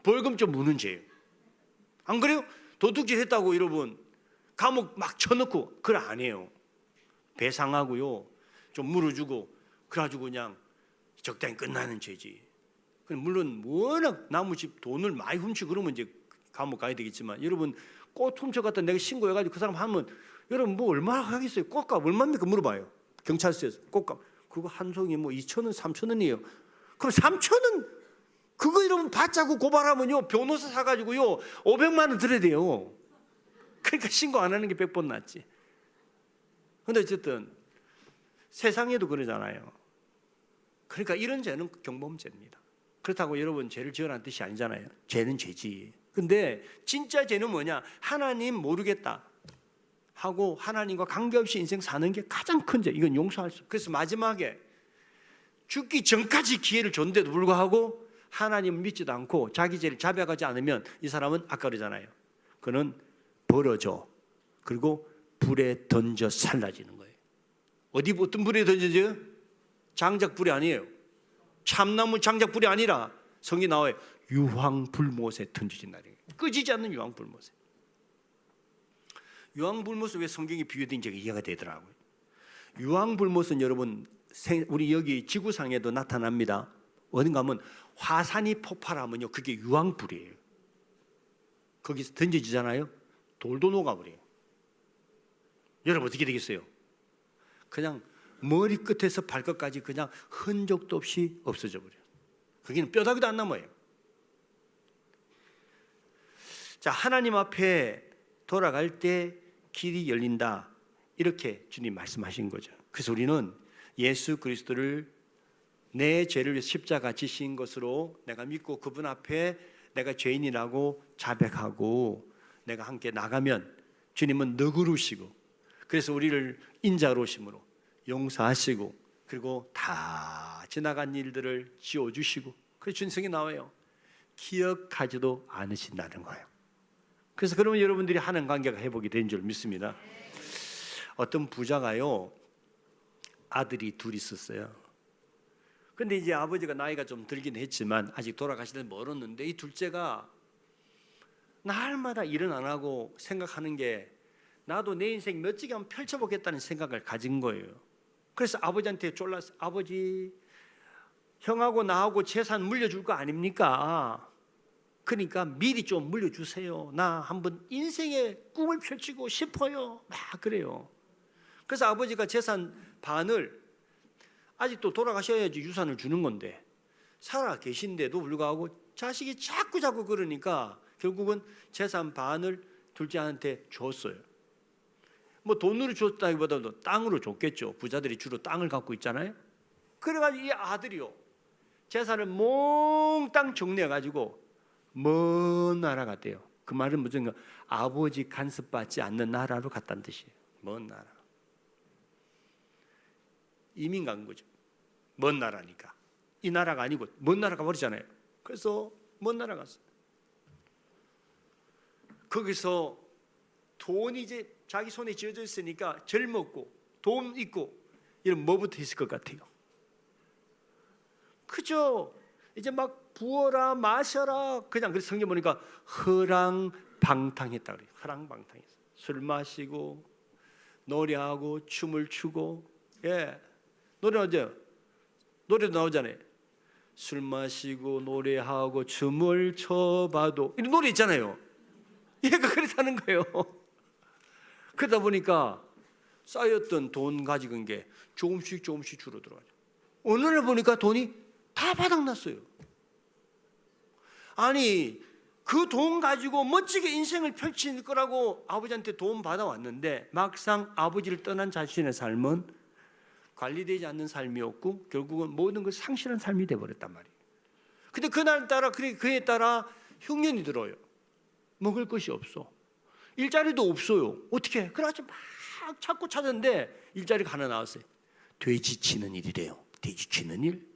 벌금 좀 무는 죄예요. 안 그래요? 도둑질 했다고 여러분 감옥 막 쳐넣고 그걸 안 해요. 배상하고요 좀 물어주고 그래가지고 그냥 적당히 끝나는 죄지. 물론 워낙 나무집 돈을 많이 훔치고 그러면 이제 감옥 가야 되겠지만 여러분 꽃 훔쳐갔다 내가 신고해가지고 그 사람 하면 여러분 뭐 얼마나 하겠어요? 꽃값 얼마입니까? 물어봐요. 경찰서에서 꽃값 그거 한 송이 뭐 2,000원 3,000원이에요. 그럼 3,000원 그거 여러분 받자고 고발하면요 변호사 사가지고요 500만 원 들어야 돼요. 그러니까 신고 안 하는 게 100번 낫지. 근데 어쨌든 세상에도 그러잖아요. 그러니까 이런 죄는 경범죄입니다. 그렇다고 여러분 죄를 지으라는 뜻이 아니잖아요. 죄는 죄지. 근데 진짜 죄는 뭐냐? 하나님 모르겠다 하고 하나님과 관계없이 인생 사는 게 가장 큰 죄. 이건 용서할 수. 그래서 마지막에 죽기 전까지 기회를 줬는데도 불구하고 하나님을 믿지도 않고 자기 죄를 자백하지 않으면 이 사람은 아까 그러잖아요. 그는 벌어져. 그리고 불에 던져 살라지는 거예요. 어떤 불에 던져져요? 장작불이 아니에요. 참나무 장작불이 아니라 성경이 나와요. 유황불못에 던져진 날이에요. 끄지지 않는 유황불못에. 유황불못은 왜 성경이 비유된지 이해가 되더라고요. 유황불못은 여러분 우리 여기 지구상에도 나타납니다. 어딘가 하면 화산이 폭발하면요 그게 유황불이에요. 거기서 던져지잖아요. 돌도 녹아버려요. 여러분 어떻게 되겠어요? 그냥 머리끝에서 발끝까지 그냥 흔적도 없이 없어져 버려요. 거기는 뼈다귀도 안 남아요. 자, 하나님 앞에 돌아갈 때 길이 열린다 이렇게 주님 말씀하신 거죠. 그래서 우리는 예수 그리스도를 내 죄를 위해 십자가 지신 것으로 내가 믿고 그분 앞에 내가 죄인이라고 자백하고 내가 함께 나가면 주님은 너그러우시고 그래서 우리를 인자로우심으로 용서하시고 그리고 다 지나간 일들을 지워주시고 그래서 준성이 나와요. 기억하지도 않으신다는 거예요. 그래서 그러면 여러분들이 하는 관계가 회복이 된 줄 믿습니다. 어떤 부자가요 아들이 둘이 있었어요. 근데 이제 아버지가 나이가 좀 들긴 했지만 아직 돌아가시는 멀었는데 이 둘째가 날마다 일은 안 하고 생각하는 게 나도 내 인생 멋지게 한번 펼쳐보겠다는 생각을 가진 거예요. 그래서 아버지한테 졸라서 아버지 형하고 나하고 재산 물려줄 거 아닙니까? 그러니까 미리 좀 물려주세요. 나 한번 인생의 꿈을 펼치고 싶어요. 막 그래요. 그래서 아버지가 재산 반을 아직도 돌아가셔야지 유산을 주는 건데 살아 계신데도 불구하고 자식이 자꾸 그러니까 결국은 재산 반을 둘째한테 줬어요. 뭐 돈으로 줬다기보다도 땅으로 줬겠죠. 부자들이 주로 땅을 갖고 있잖아요. 그래가지고 이 아들이요, 재산을 몽땅 정리해가지고 먼 나라 갔대요. 그 말은 무슨 아버지 간섭받지 않는 나라로 갔다는 뜻이에요. 먼 나라. 이민 간 거죠. 먼 나라니까. 이 나라가 아니고 먼 나라 가버리잖아요. 그래서 먼 나라 갔어요. 거기서 돈이 이제 자기 손에 쥐어져 있으니까 젊었고 돈 있고 이런 뭐부터 있을 것 같아요? 그죠? 이제 막 부어라 마셔라 그냥. 그래서 성경 보니까 허랑방탕했다 그래요. 허랑방탕했어. 술 마시고 노래하고 춤을 추고. 예, 노래 나오죠? 노래도 나오잖아요. 술 마시고 노래하고 춤을 춰봐도 이런 노래 있잖아요. 얘가 그렇다는 거예요. 그러다 보니까 쌓였던 돈 가지고 게 조금씩 줄어들어가죠. 어느 날 보니까 돈이 다 바닥났어요. 아니 그 돈 가지고 멋지게 인생을 펼칠 거라고 아버지한테 돈 받아왔는데 막상 아버지를 떠난 자신의 삶은 관리되지 않는 삶이었고 결국은 모든 걸 상실한 삶이 돼버렸단 말이에요. 근데 그날따라 그에 따라 흉년이 들어요. 먹을 것이 없어. 일자리도 없어요. 어떻게 해? 그래가지고 막 찾고 찾았는데 일자리가 하나 나왔어요. 돼지 치는 일이래요. 돼지 치는 일.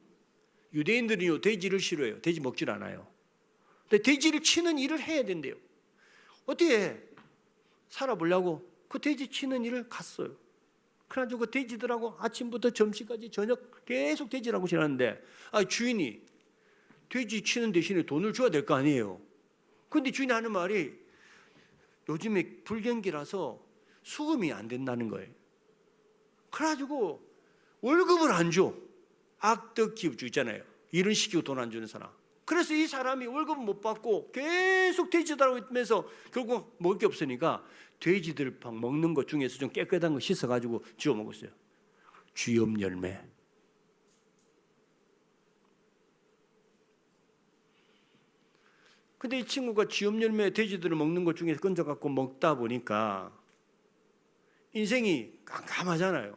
유대인들은요 돼지를 싫어해요. 돼지 먹질 않아요. 근데 돼지를 치는 일을 해야 된대요. 어떻게 해? 살아보려고 그 돼지 치는 일을 갔어요. 그래가지고 그 돼지들하고 아침부터 점심까지 저녁 계속 돼지라고 지났는데 주인이 돼지 치는 대신에 돈을 줘야 될 거 아니에요. 근데 주인이 하는 말이 요즘에 불경기라서 수금이 안 된다는 거예요. 그래가지고 월급을 안 줘. 악덕 기업주 있잖아요. 일은 시키고 돈 안 주는 사람. 그래서 이 사람이 월급을 못 받고 계속 돼지들하고 있면서 결국 먹을 게 없으니까 돼지들 먹는 것 중에서 좀 깨끗한 거 씻어가지고 지어 먹었어요. 쥐염 열매. 근데 이 친구가 쥐염 열매 돼지들을 먹는 것 중에서 건져갖고 먹다 보니까 인생이 깜깜하잖아요.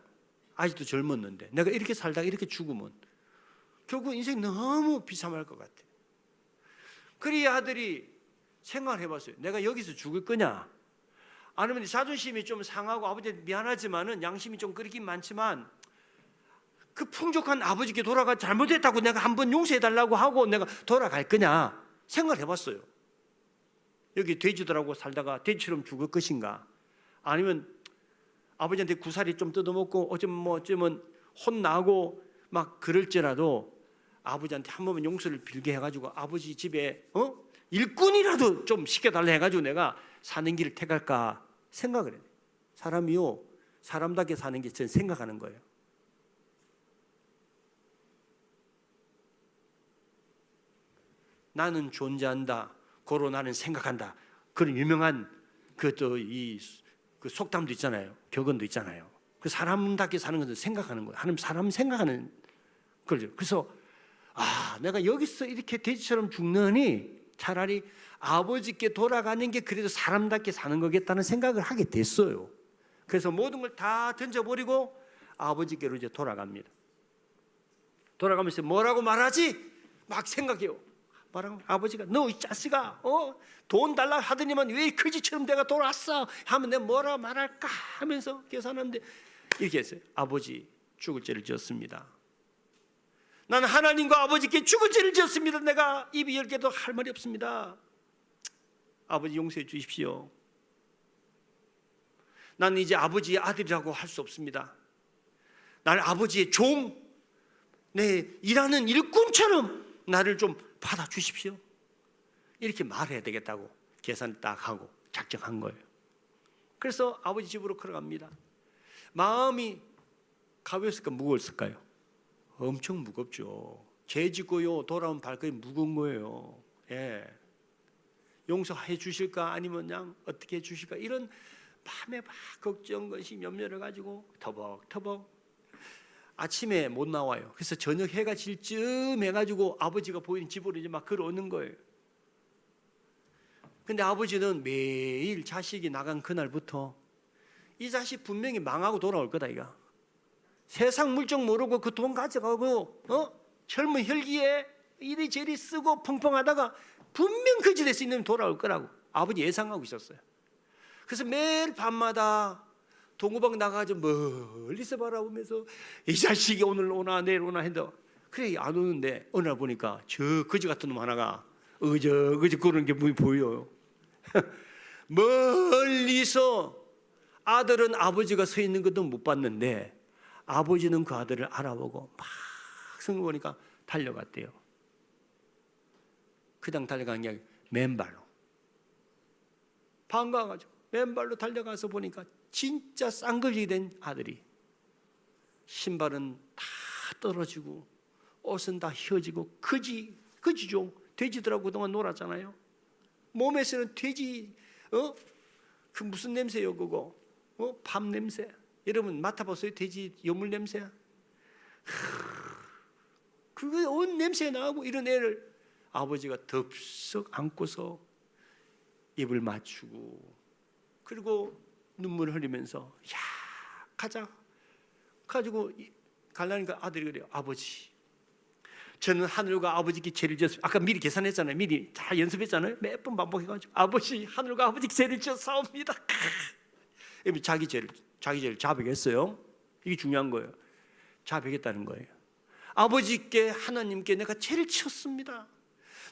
아직도 젊었는데 내가 이렇게 살다가 이렇게 죽으면 결국 인생이 너무 비참할 것 같아. 그래 이 아들이 생각을 해봤어요. 내가 여기서 죽을 거냐? 아니면 자존심이 좀 상하고 아버지한테 미안하지만은 양심이 좀 그렇긴 많지만 그 풍족한 아버지께 돌아가 잘못했다고 내가 한번 용서해달라고 하고 내가 돌아갈 거냐 생각을 해봤어요. 여기 돼지들하고 살다가 돼지처럼 죽을 것인가? 아니면 아버지한테 구사리 좀 뜯어먹고 어쩌면 혼나고 막 그럴지라도 아버지한테 한 번만 용서를 빌게 해가지고 아버지 집에 일꾼이라도 좀 시켜달라 해가지고 내가 사는 길을 택할까 생각을 해요. 사람이요 사람답게 사는 게 저는 생각하는 거예요. 나는 존재한다. 고로 나는 생각한다. 그런 유명한 그 속담도 있잖아요. 격언도 있잖아요. 그 사람답게 사는 것은 생각하는 거예요. 하나님 사람 생각하는 거죠. 그래서 내가 여기서 이렇게 돼지처럼 죽느니 차라리 아버지께 돌아가는 게 그래도 사람답게 사는 거겠다는 생각을 하게 됐어요. 그래서 모든 걸 다 던져버리고 아버지께로 이제 돌아갑니다. 돌아가면서 뭐라고 말하지? 막 생각해요. 뭐라고? 아버지가 너 이 자식아 돈 달라 하더니만 왜 거지처럼 내가 돌아왔어? 하면 내가 뭐라 말할까 하면서 계산하는데 이렇게 했어요. 아버지 죽을 죄를 지었습니다. 나는 하나님과 아버지께 죽을 죄를 지었습니다. 내가 입이 10개도 할 말이 없습니다. 아버지 용서해 주십시오. 나는 이제 아버지의 아들이라고 할 수 없습니다. 나를 아버지의 종, 내 일하는 일꾼처럼 나를 좀 받아주십시오. 이렇게 말해야 되겠다고 계산을 딱 하고 작정한 거예요. 그래서 아버지 집으로 걸어갑니다. 마음이 가벼웠을까 무거웠을까요? 엄청 무겁죠. 죄 짓고요 돌아온 발걸이 무거운 거예요. 예. 용서해 주실까 아니면 그냥 어떻게 해 주실까 이런 밤에 막 걱정 근심 염려를 가지고 터벅터벅 아침에 못 나와요. 그래서 저녁 해가 질 쯤 해가지고 아버지가 보이는 집으로 이제 막 걸어오는 거예요. 근데 아버지는 매일 자식이 나간 그날부터 이 자식 분명히 망하고 돌아올 거다 이거. 세상 물정 모르고 그 돈 가져가고 젊은 혈기에 이리저리 쓰고 펑펑하다가 분명 거지 될 수 있는 돌아올 거라고 아버지 예상하고 있었어요. 그래서 매일 밤마다 동구방 나가서 멀리서 바라보면서 이 자식이 오늘 오나 내일 오나 했는데 그래 안 오는데 어느 날 보니까 저 거지 같은 놈 하나가 어저그저 그런 게 보여요. 멀리서 아들은 아버지가 서 있는 것도 못 봤는데 아버지는 그 아들을 알아보고 막 서는 거 보니까 달려갔대요. 그냥 달려간 게 아니라 맨발로 반가워가지고 맨발로 달려가서 보니까 진짜 쌍거지 된 아들이 신발은 다 떨어지고 옷은 다 휘어지고 거지죠. 돼지들하고 그동안 놀았잖아요. 몸에서는 돼지 그 무슨 냄새요 그거 밤 냄새. 여러분 맡아보세요. 돼지 여물 냄새. 그거 온 냄새 나고 이런 애를 아버지가 덥석 안고서 입을 맞추고 그리고 눈물 흘리면서 야 가자 가지고 가려니까 아들이 그래요. 아버지 저는 하늘과 아버지께 죄를 지었습니다. 아까 미리 계산했잖아요. 미리 다 연습했잖아요. 몇 번 반복해가지고 아버지 하늘과 아버지께 죄를 지었사옵니다. 자기 죄를 자백했어요. 이게 중요한 거예요. 자백했다는 거예요. 아버지께 하나님께 내가 죄를 지었습니다.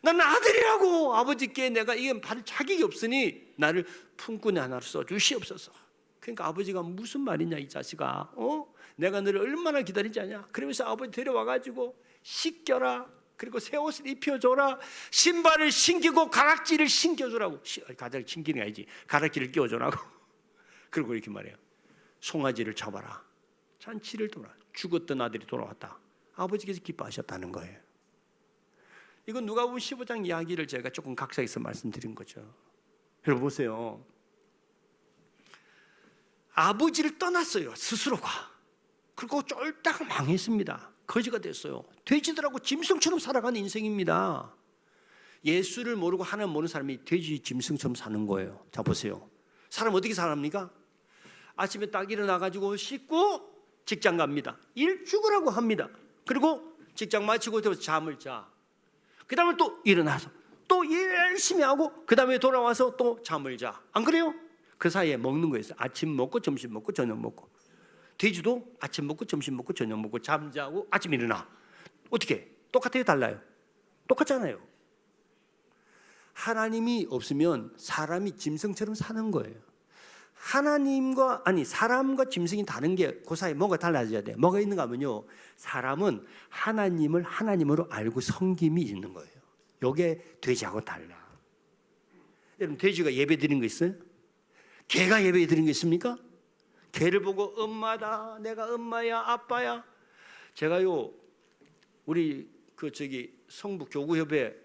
나는 아들이라고 아버지께 내가 이게 받을 자격이 없으니 나를 품꾼에 하나로 써주시옵소서. 그러니까 아버지가 무슨 말이냐 이 자식아 내가 너를 얼마나 기다리지 않냐. 그러면서 아버지 데려와가지고 씻겨라. 그리고 새 옷을 입혀줘라. 신발을 신기고 가락지를 신겨주라고. 가락지 신기는 게 아니지. 가락지를 끼워주라고. 그리고 이렇게 말해요. 송아지를 잡아라. 잔치를 돌아. 죽었던 아들이 돌아왔다. 아버지께서 기뻐하셨다는 거예요. 이건 누가복음 15장 이야기를 제가 조금 각색해서 말씀드린 거죠. 여러분 보세요. 아버지를 떠났어요. 스스로가. 그리고 쫄딱 망했습니다. 거지가 됐어요. 돼지들하고 짐승처럼 살아가는 인생입니다. 예수를 모르고 하나님 모르는 사람이 돼지 짐승처럼 사는 거예요. 자 보세요. 사람 어떻게 살합니까? 아침에 딱 일어나가지고 씻고 직장 갑니다. 일 죽으라고 합니다. 그리고 직장 마치고 잠을 자. 그 다음에 또 일어나서 또 열심히 하고 그 다음에 돌아와서 또 잠을 자. 안 그래요? 그 사이에 먹는 거 있어요. 아침 먹고 점심 먹고 저녁 먹고. 돼지도 아침 먹고 점심 먹고 저녁 먹고 잠자고 아침 일어나. 어떻게? 똑같아요? 달라요? 똑같잖아요. 하나님이 없으면 사람이 짐승처럼 사는 거예요. 사람과 짐승이 다른 게 그 사이에 뭐가 달라져야 돼요. 뭐가 있는가 하면요, 사람은 하나님을 하나님으로 알고 섬김이 있는 거예요. 이게 돼지하고 달라. 여러분 돼지가 예배 드린 거 있어요? 개가 예배 드린 거 있습니까? 개를 보고 엄마다, 내가 엄마야, 아빠야. 제가요 우리 성북 교구협회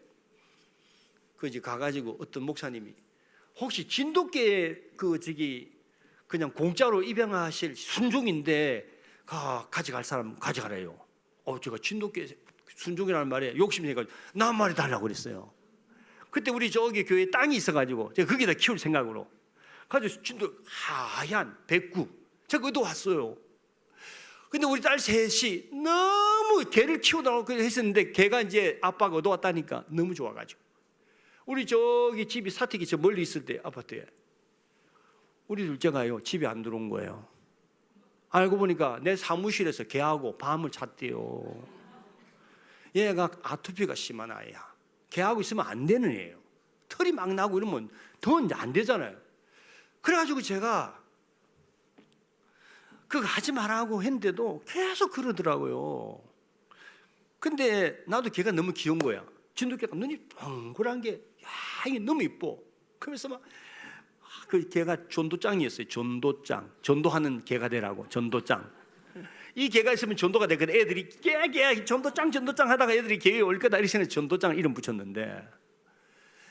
가가지고 어떤 목사님이 혹시 진돗개 그냥 공짜로 입양하실 순종인데 가져갈 사람 가져가래요. 제가 진돗개 순종이라는 말에 욕심내가지고 나 한 마리 달라고 그랬어요. 그때 우리 저기 교회에 땅이 있어가지고 제가 거기다 키울 생각으로 가지고 하얀 백구 제가 그것도 왔어요. 근데 우리 딸 셋이 너무 개를 키우다고 했었는데 개가 이제 아빠가 얻어왔다니까 너무 좋아가지고 우리 저기 집이 사택이 저 멀리 있을 때 아파트에 우리 둘째가요 집에 안 들어온 거예요. 알고 보니까 내 사무실에서 개하고 밤을 잤대요. 얘가 아토피가 심한 아이야. 개하고 있으면 안 되는 애예요. 털이 막 나고 이러면 더 이제 안 되잖아요. 그래가지고 제가 그거 하지 말라고 했는데도 계속 그러더라고요. 근데 나도 걔가 너무 귀여운 거야. 진돗개가 눈이 동그란 게 이게 너무 이뻐. 그러면서 막 그 개가 전도짱이었어요. 전도짱. 전도하는 개가 되라고. 전도짱. 이 개가 있으면 전도가 되거든. 애들이 개 전도짱 하다가 애들이 개에 올 거다 이렇게 전도짱 이름 붙였는데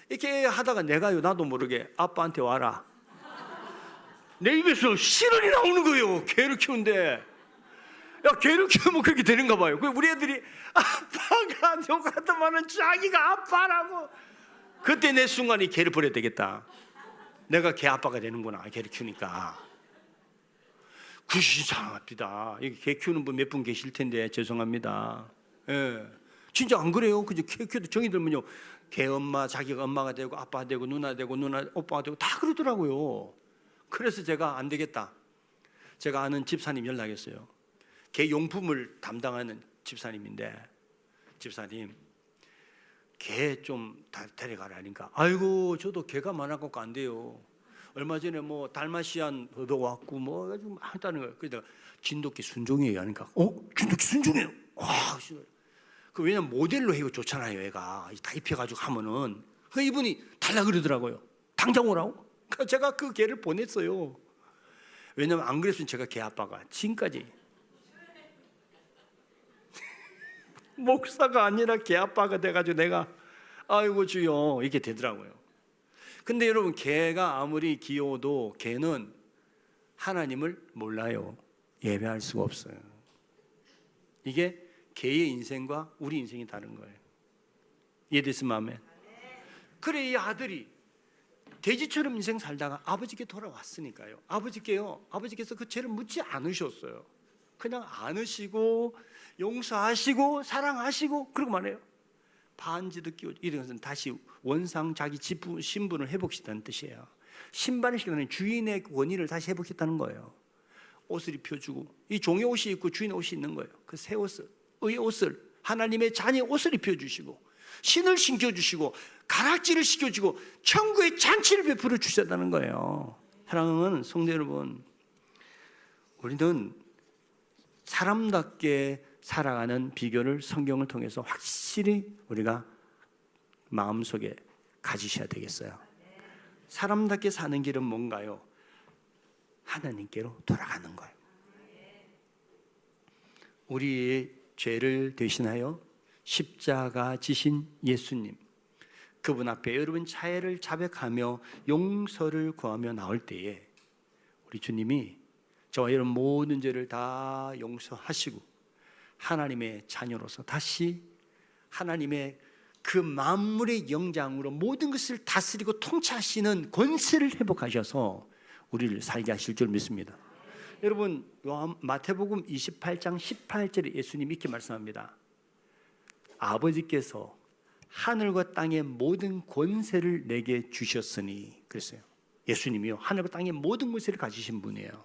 이렇게 하다가 내가요 나도 모르게 아빠한테 와라. 내 입에서 실언이 나오는 거예요. 개를 키우는데. 야, 개를 키우면 그렇게 되는가 봐요. 우리 애들이 아빠가 똑같으면 자기가 아빠라고. 그때 내 순간이 개를 버려야 되겠다. 내가 개 아빠가 되는구나. 개를 키우니까. 구시장합니다. 여기 개 키우는 분 몇 분 계실 텐데 죄송합니다. 예, 진짜 안 그래요? 그죠? 개 키워도 정이 들면요, 개 엄마, 자기가 엄마가 되고 아빠 되고 누나 되고 누나 오빠가 되고 다 그러더라고요. 그래서 제가 안 되겠다. 제가 아는 집사님 연락했어요. 개 용품을 담당하는 집사님인데, 집사님 개 좀 데려가라니까. 아이고 저도 개가 많아갖고 안 돼요. 얼마 전에 뭐 달마시안 얻어 왔고 뭐 가지고 하다는 거예요. 그래서 진돗개 순종이에요 하니까, 진돗개 순종이에요. 와, 그 왜냐면 모델로 해고 좋잖아요. 애가 다 입혀가지고 하면은. 그 이분이 달라 그러더라고요. 당장 오라고. 그래서 제가 그 개를 보냈어요. 왜냐면 안 그랬으면 제가 개 아빠가 지금까지 목사가 아니라 개 아빠가 돼가지고 내가 아이고 주여 이렇게 되더라고요. 근데 여러분, 개가 아무리 귀여워도 개는 하나님을 몰라요. 예배할 수가 없어요. 이게 개의 인생과 우리 인생이 다른 거예요. 이해됐으면 아멘. 그래, 이 아들이 돼지처럼 인생 살다가 아버지께 돌아왔으니까요. 아버지께서 그 죄를 묻지 않으셨어요. 그냥 안으시고 용서하시고 사랑하시고 그러고 말해요. 반지도 끼워주고, 이런 것은 다시 원상 자기 신분을 회복시키는 뜻이에요. 신발을 시키는 주인의 원인을 다시 회복했다는 거예요. 옷을 입혀주고, 이 종의 옷이 있고 주인의 옷이 있는 거예요. 그 새 옷을, 의의 옷을, 하나님의 자녀의 옷을 입혀주시고, 신을 신겨주시고, 가락지를 시켜주고, 천국의 잔치를 베풀어 주셨다는 거예요. 사랑하는 성도 여러분, 우리는 사람답게 살아가는 비결을 성경을 통해서 확실히 우리가 마음속에 가지셔야 되겠어요. 사람답게 사는 길은 뭔가요? 하나님께로 돌아가는 거예요. 우리의 죄를 대신하여 십자가 지신 예수님, 그분 앞에 여러분 차례를 자백하며 용서를 구하며 나올 때에 우리 주님이 저와 여러분 모든 죄를 다 용서하시고 하나님의 자녀로서 다시 하나님의 그 만물의 영장으로 모든 것을 다스리고 통치하시는 권세를 회복하셔서 우리를 살게 하실 줄 믿습니다. 여러분, 마태복음 28장 18절에 예수님이 이렇게 말씀합니다. 아버지께서 하늘과 땅의 모든 권세를 내게 주셨으니, 그랬어요. 예수님이요, 하늘과 땅의 모든 권세를 가지신 분이에요.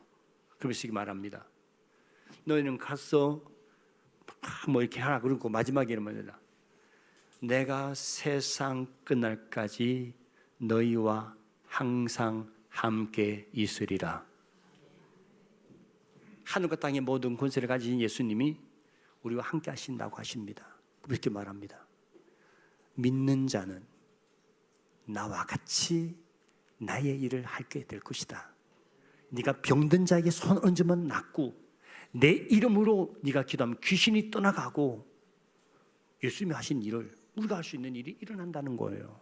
그러면서 이렇게 말합니다. 너희는 가서 뭐 이렇게 하라 그러고 마지막에는 뭐냐, 내가 세상 끝날까지 너희와 항상 함께 있으리라. 하늘과 땅의 모든 권세를 가진 예수님이 우리와 함께 하신다고 하십니다. 그렇게 말합니다. 믿는 자는 나와 같이 나의 일을 하게 될 것이다. 네가 병든 자에게 손 얹으면 낫고 내 이름으로 네가 기도하면 귀신이 떠나가고, 예수님이 하신 일을 우리가 할 수 있는 일이 일어난다는 거예요.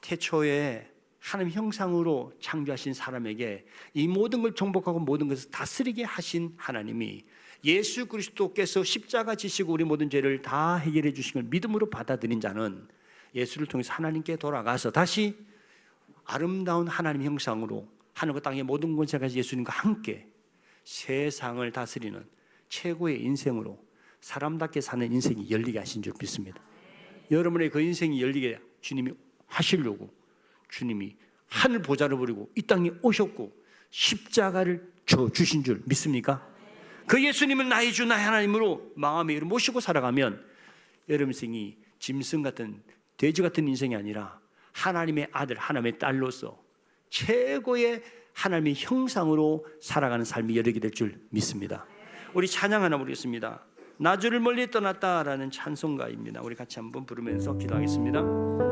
태초에 하나님 형상으로 창조하신 사람에게 이 모든 걸 정복하고 모든 것을 다스리게 하신 하나님이 예수 그리스도께서 십자가 지시고 우리 모든 죄를 다 해결해 주신 걸 믿음으로 받아들인 자는 예수를 통해서 하나님께 돌아가서 다시 아름다운 하나님 형상으로 하늘과 땅의 모든 권세가 예수님과 함께 세상을 다스리는 최고의 인생으로 사람답게 사는 인생이 열리게 하신 줄 믿습니다. 여러분의 그 인생이 열리게 주님이 하시려고 주님이 하늘 보좌를 버리고 이 땅에 오셨고 십자가를 져 주신 줄 믿습니까? 그 예수님은 나의 주 나의 하나님으로 마음의 이를 모시고 살아가면 여러분 인생이 짐승 같은 돼지 같은 인생이 아니라 하나님의 아들 하나님의 딸로서 최고의 하나님의 형상으로 살아가는 삶이 열리게 될 줄 믿습니다. 우리 찬양 하나 부르겠습니다. 나 주를 멀리 떠났다라는 찬송가입니다. 우리 같이 한번 부르면서 기도하겠습니다.